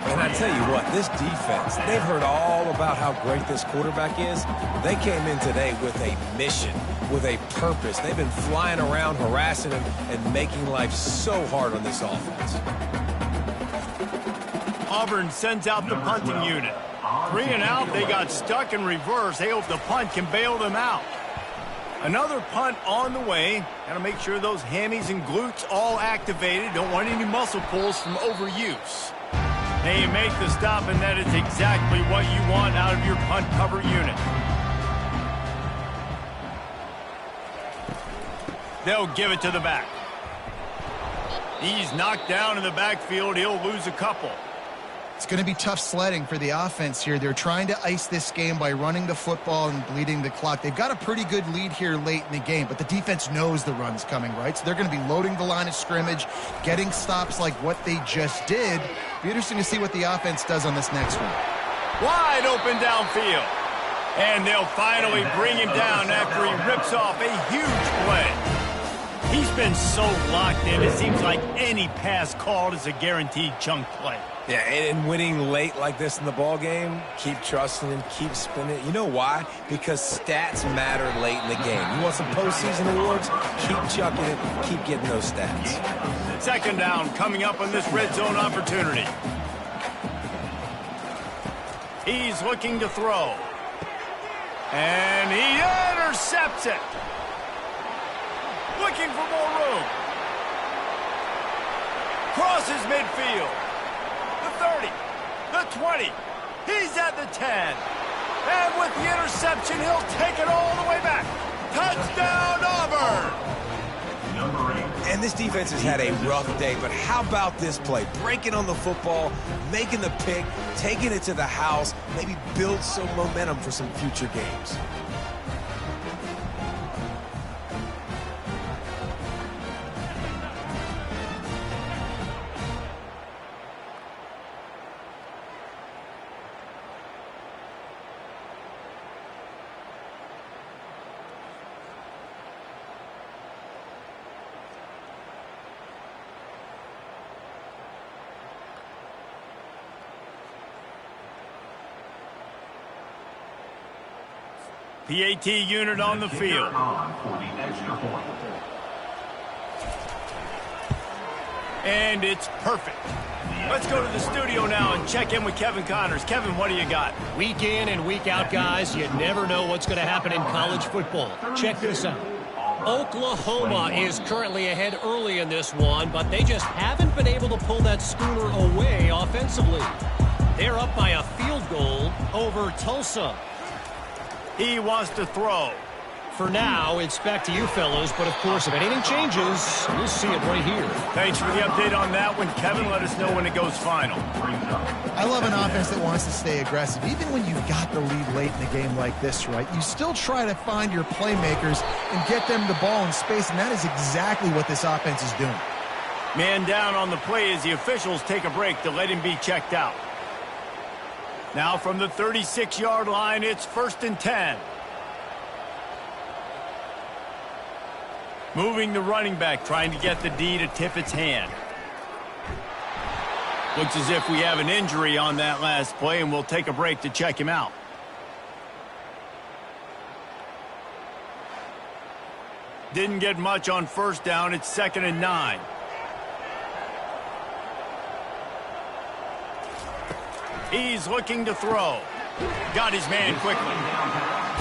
And I tell you what, this defense, they've heard all about how great this quarterback is. They came in today with a mission, with a purpose. They've been flying around, harassing him, and making life so hard on this offense. Auburn sends out the punting unit. 3 and out, they got stuck in reverse. They hope the punt can bail them out. Another punt on the way. Got to make sure those hammies and glutes all activated. Don't want any muscle pulls from overuse. They make the stop, and that is exactly what you want out of your punt cover unit. They'll give it to the back. He's knocked down in the backfield. He'll lose a couple. It's going to be tough sledding for the offense here. They're trying to ice this game by running the football and bleeding the clock. They've got a pretty good lead here late in the game, but the defense knows the run's coming, right? So they're going to be loading the line of scrimmage, getting stops like what they just did. Be interesting to see what the offense does on this next one. Wide open downfield. And they'll finally bring him down after he rips off a huge play. He's been so locked in, it seems like any pass called is a guaranteed chunk play. Yeah, and winning late like this in the ball game, keep trusting him, keep spinning. You know why? Because stats matter late in the game. You want some postseason awards? Keep chucking it, keep getting those stats. Second down coming up on this red zone opportunity. He's looking to throw. And he intercepts it. Looking for more room. Crosses midfield. The 30. The 20. He's at the 10. And with the interception, he'll take it all the way back. Touchdown, Auburn! And this defense has had a rough day, but how about this play? Breaking on the football, making the pick, taking it to the house, maybe build some momentum for some future games. PAT unit on the field. And it's perfect. Let's go to the studio now and check in with Kevin Connors. Kevin, what do you got? Week in and week out, guys, you never know what's going to happen in college football. Check this out. Oklahoma is currently ahead early in this one, but they just haven't been able to pull that schooner away offensively. They're up by a field goal over Tulsa. He wants to throw. For now, it's back to you fellows, but of course, if anything changes, we'll see it right here. Thanks for the update on that one, Kevin. Let us know when it goes final. I love an offense that wants to stay aggressive. Even when you've got the lead late in the game like this, right, you still try to find your playmakers and get them the ball in space, and that is exactly what this offense is doing. Man down on the play as the officials take a break to let him be checked out. Now from the 36-yard line, it's 1st and 10. Moving the running back, trying to get the D to tip its hand. Looks as if we have an injury on that last play, and we'll take a break to check him out. Didn't get much on first down. It's 2nd and 9. He's looking to throw. Got his man quickly.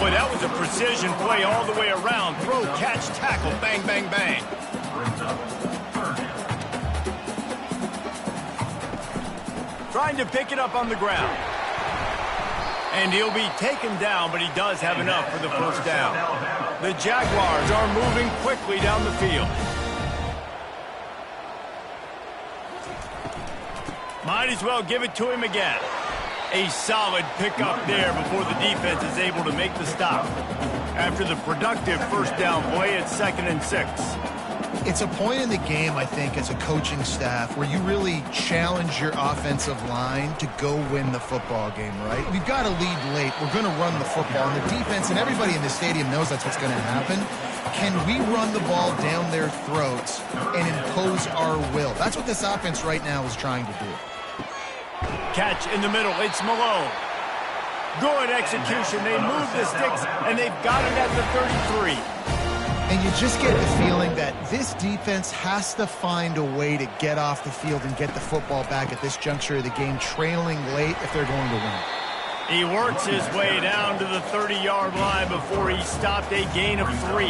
Boy, that was a precision play all the way around. Throw, catch, tackle, bang, bang, bang. Trying to pick it up on the ground. And he'll be taken down, but he does have enough for the first down. The Jaguars are moving quickly down the field. Might as well give it to him again. A solid pickup there before the defense is able to make the stop. After the productive first down play, it's 2nd and 6. It's a point in the game, I think, as a coaching staff where you really challenge your offensive line to go win the football game, right? We've got to lead late. We're going to run the football. And the defense and everybody in the stadium knows that's what's going to happen. Can we run the ball down their throats and impose our will? That's what this offense right now is trying to do. catch in the middle. It's Malone. Good execution. They move the sticks, and they've got it at the 33. And you just get the feeling that this defense has to find a way to get off the field and get the football back at this juncture of the game, trailing late if they're going to win. He works his way down to the 30-yard line before he stopped a gain of 3.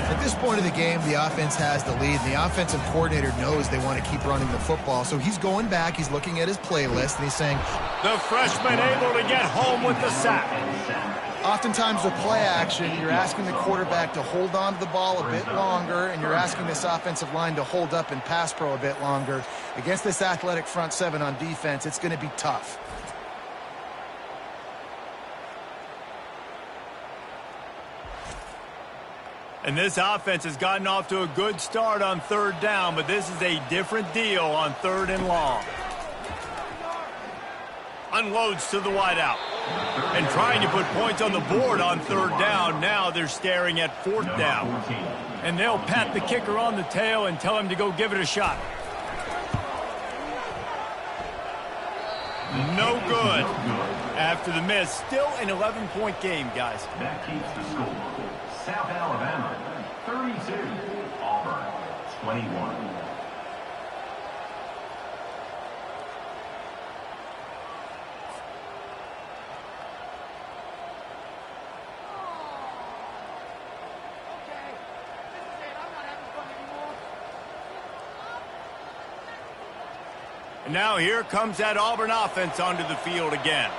At this point of the game, the offense has the lead, and the offensive coordinator knows they want to keep running the football. So he's going back, he's looking at his playlist, and he's saying, the freshman able to get home with the sack. Oftentimes with play action, you're asking the quarterback to hold on to the ball a bit longer, and you're asking this offensive line to hold up and pass pro a bit longer. Against this athletic front seven on defense, it's going to be tough. And this offense has gotten off to a good start on 3rd down, but this is a different deal on 3rd and long. Unloads to the wideout. And trying to put points on the board on 3rd down. Now they're staring at 4th down. And they'll pat the kicker on the tail and tell him to go give it a shot. No good. After the miss, still an 11-point game, guys. That keeps the score. South Alabama, 32. Auburn, 21. And now here comes that Auburn offense onto the field again.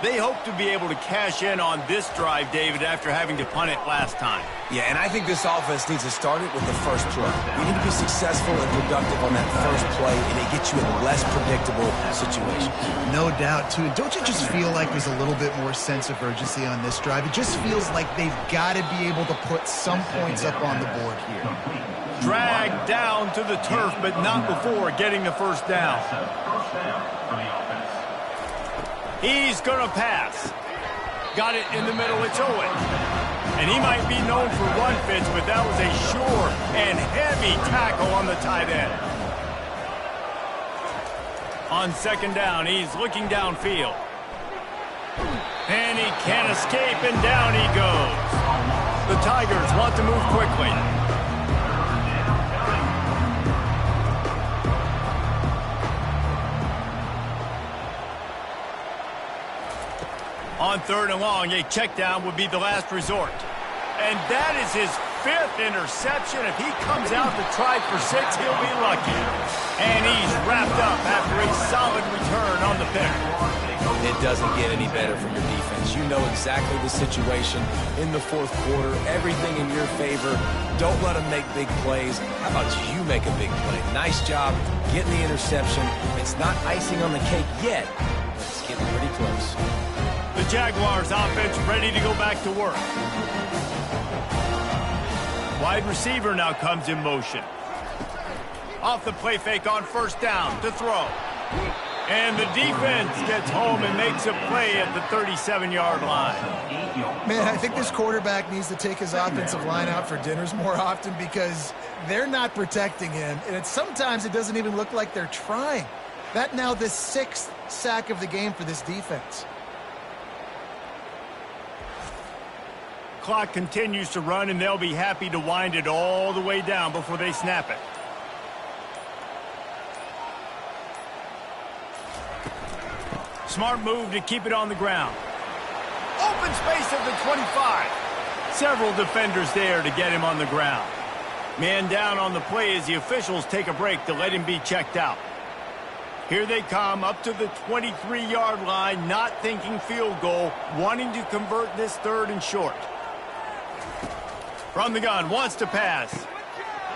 They hope to be able to cash in on this drive, David, after having to punt it last time. Yeah, and I think this offense needs to start it with the first play. You need to be successful and productive on that first play, and it gets you in less predictable situations. No doubt, too. Don't you just feel like there's a little bit more sense of urgency on this drive? It just feels like they've got to be able to put some points up on the board here. Dragged down to the turf, but not before getting the first down. He's going to pass. Got it in the middle. It's Owen. And he might be known for run fits, but that was a sure and heavy tackle on the tight end. On 2nd down, he's looking downfield. And he can't escape, and down he goes. The Tigers want to move quickly. On 3rd and long, a check down would be the last resort. And that is his 5th interception. If he comes out to try for 6, he'll be lucky. And he's wrapped up after a solid return on the pick. It doesn't get any better from your defense. You know exactly the situation in the 4th quarter. Everything in your favor. Don't let them make big plays. How about you make a big play? Nice job getting the interception. It's not icing on the cake yet, but it's getting pretty close. The Jaguars offense ready to go back to work. Wide receiver now comes in motion. Off the play fake on 1st down to throw. And the defense gets home and makes a play at the 37-yard line. Man, I think this quarterback needs to take his offensive line out for dinners more often because they're not protecting him. And sometimes it doesn't even look like they're trying. That now the 6th sack of the game for this defense. Clock continues to run, and they'll be happy to wind it all the way down before they snap it. Smart move to keep it on the ground. Open space at the 25. Several defenders there to get him on the ground. Man down on the play as the officials take a break to let him be checked out. Here they come up to the 23-yard line, not thinking field goal, wanting to convert this 3rd and short. From the gun, wants to pass.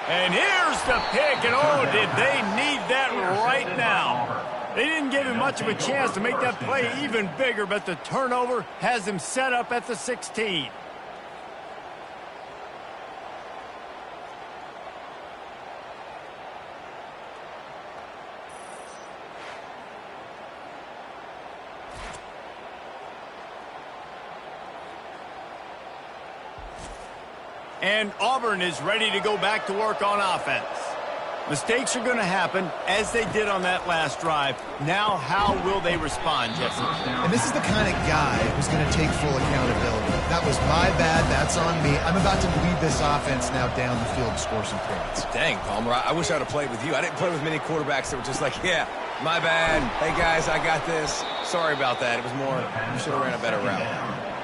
And here's the pick, and oh, did they need that right now. They didn't give him much of a chance to make that play even bigger, but the turnover has him set up at the 16. And Auburn is ready to go back to work on offense. Mistakes are going to happen, as they did on that last drive. Now, how will they respond, Jesse? And this is the kind of guy who's going to take full accountability. That was my bad. That's on me. I'm about to lead this offense now down the field and score some points. Dang, Palmer, I wish I would have played with you. I didn't play with many quarterbacks that were just like, yeah, my bad. Hey, guys, I got this. Sorry about that. It was more, you should have ran a better route.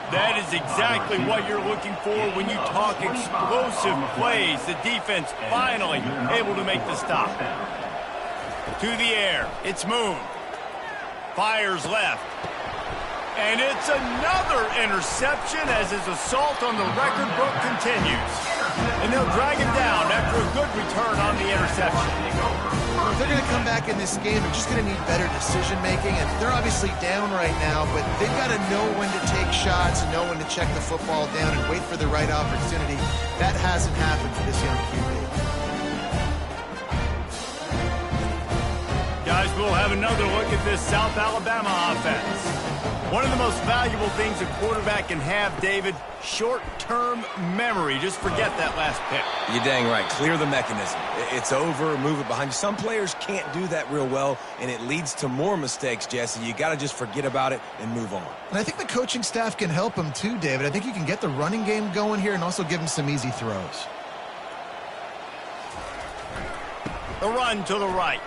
That is exactly what you're looking for when you talk explosive plays. The defense finally able to make the stop. To the air. It's Moon. Fires left. And it's another interception as his assault on the record book continues. And they'll drag him down after a good return on the interception. If they're going to come back in this game, they're just going to need better decision-making, and they're obviously down right now, but they've got to know when to take shots and know when to check the football down and wait for the right opportunity. That hasn't happened for this young QB. Guys, we'll have another look at this South Alabama offense. One of the most valuable things a quarterback can have, David, short-term memory. Just forget that last pick. You're dang right. Clear the mechanism. It's over, move it behind you. Some players can't do that real well, and it leads to more mistakes, Jesse. You got to just forget about it and move on. And I think the coaching staff can help him too, David. I think you can get the running game going here and also give him some easy throws. The run to the right.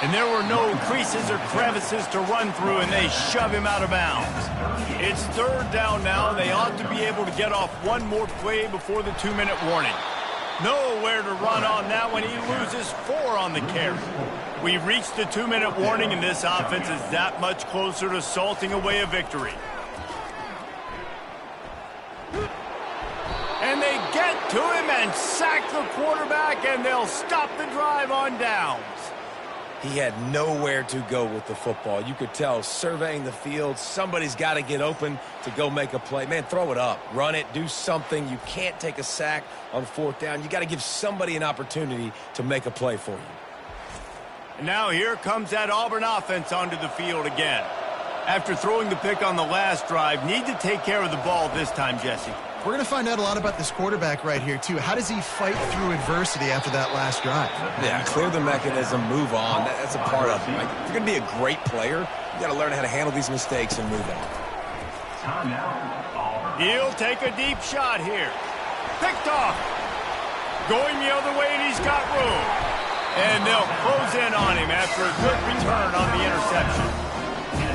And there were no creases or crevices to run through, and they shove him out of bounds. It's third down now. They ought to be able to get off one more play before the 2-minute warning. Nowhere to run on now when he loses 4 on the carry. We've reached the 2-minute warning, and this offense is that much closer to salting away a victory. And they get to him and sack the quarterback, and they'll stop the drive on downs. He had nowhere to go with the football. You could tell, surveying the field, somebody's got to get open to go make a play. Man, throw it up. Run it. Do something. You can't take a sack on 4th down. You got to give somebody an opportunity to make a play for you. And now here comes that Auburn offense onto the field again. After throwing the pick on the last drive, need to take care of the ball this time, Jesse. We're going to find out a lot about this quarterback right here, too. How does he fight through adversity after that last drive? Yeah, clear the mechanism, move on. That's a part of it. Right? If you're going to be a great player, you got to learn how to handle these mistakes and move on. He'll take a deep shot here. Picked off. Going the other way, and he's got room. And they'll close in on him after a good return on the interception.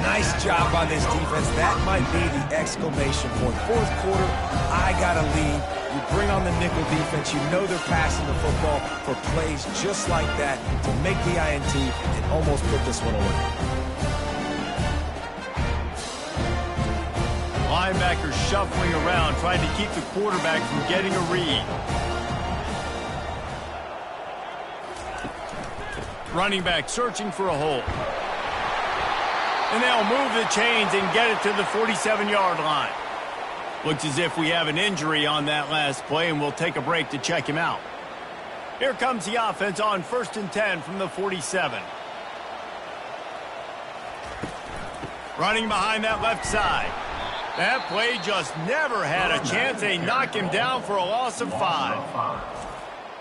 Nice job by this defense. That might be the exclamation point. 4th quarter, I got to lead. You bring on the nickel defense. You know they're passing the football for plays just like that to make the INT and almost put this one away. Linebackers shuffling around, trying to keep the quarterback from getting a read. Running back searching for a hole. And they'll move the chains and get it to the 47-yard line. Looks as if we have an injury on that last play, and we'll take a break to check him out. Here comes the offense on 1st and 10 from the 47. Running behind that left side. That play just never had a chance. They knock him down for a loss of 5.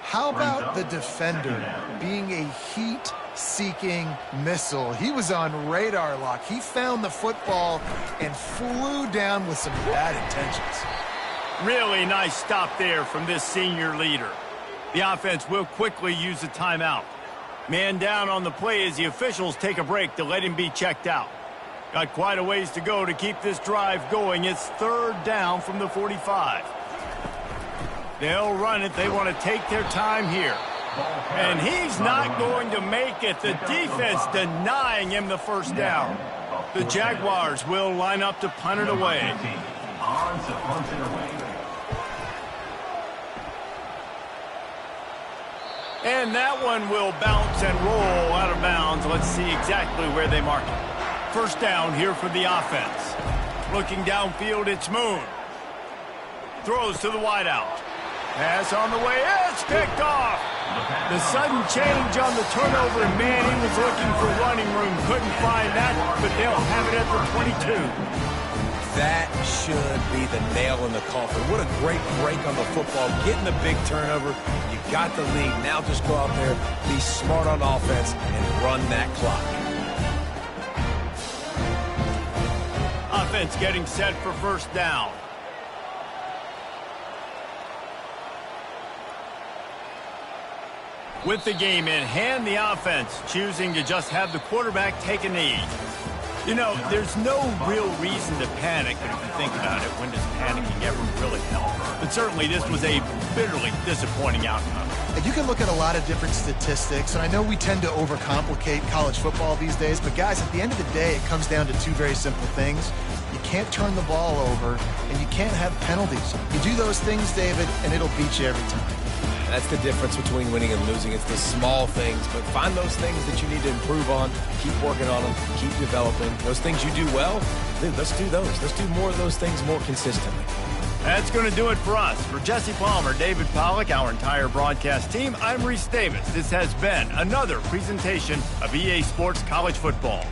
How about the defender being a heat-seeking missile? He was on radar lock. He found the football and flew down with some bad intentions. Really nice stop there from this senior leader. The offense will quickly use a timeout. Man down on the play as the officials take a break to let him be checked out. Got quite a ways to go to keep this drive going. It's 3rd down from the 45. They'll run it. They want to take their time here. And he's not going to make it. The defense denying him the 1st down. The Jaguars will line up to punt it away. And that one will bounce and roll out of bounds. Let's see exactly where they mark it. 1st down here for the offense. Looking downfield, it's Moon. Throws to the wideout. Pass on the way. It's picked off. The sudden change on the turnover, and man, he was looking for running room. Couldn't find that, but they'll have it at the 22. That should be the nail in the coffin. What a great break on the football. Getting the big turnover. You got the lead. Now just go out there, be smart on offense, and run that clock. Offense getting set for first down. With the game in hand, the offense choosing to just have the quarterback take a knee. You know, there's no real reason to panic, but if you think about it, when does panicking ever really help? But certainly this was a bitterly disappointing outcome. You can look at a lot of different statistics, and I know we tend to overcomplicate college football these days, but guys, at the end of the day, it comes down to two very simple things. You can't turn the ball over, and you can't have penalties. You do those things, David, and it'll beat you every time. That's the difference between winning and losing. It's the small things, but find those things that you need to improve on. Keep working on them. Keep developing. Those things you do well, dude, let's do those. Let's do more of those things more consistently. That's going to do it for us. For Jesse Palmer, David Pollack, our entire broadcast team, I'm Reese Davis. This has been another presentation of EA Sports College Football.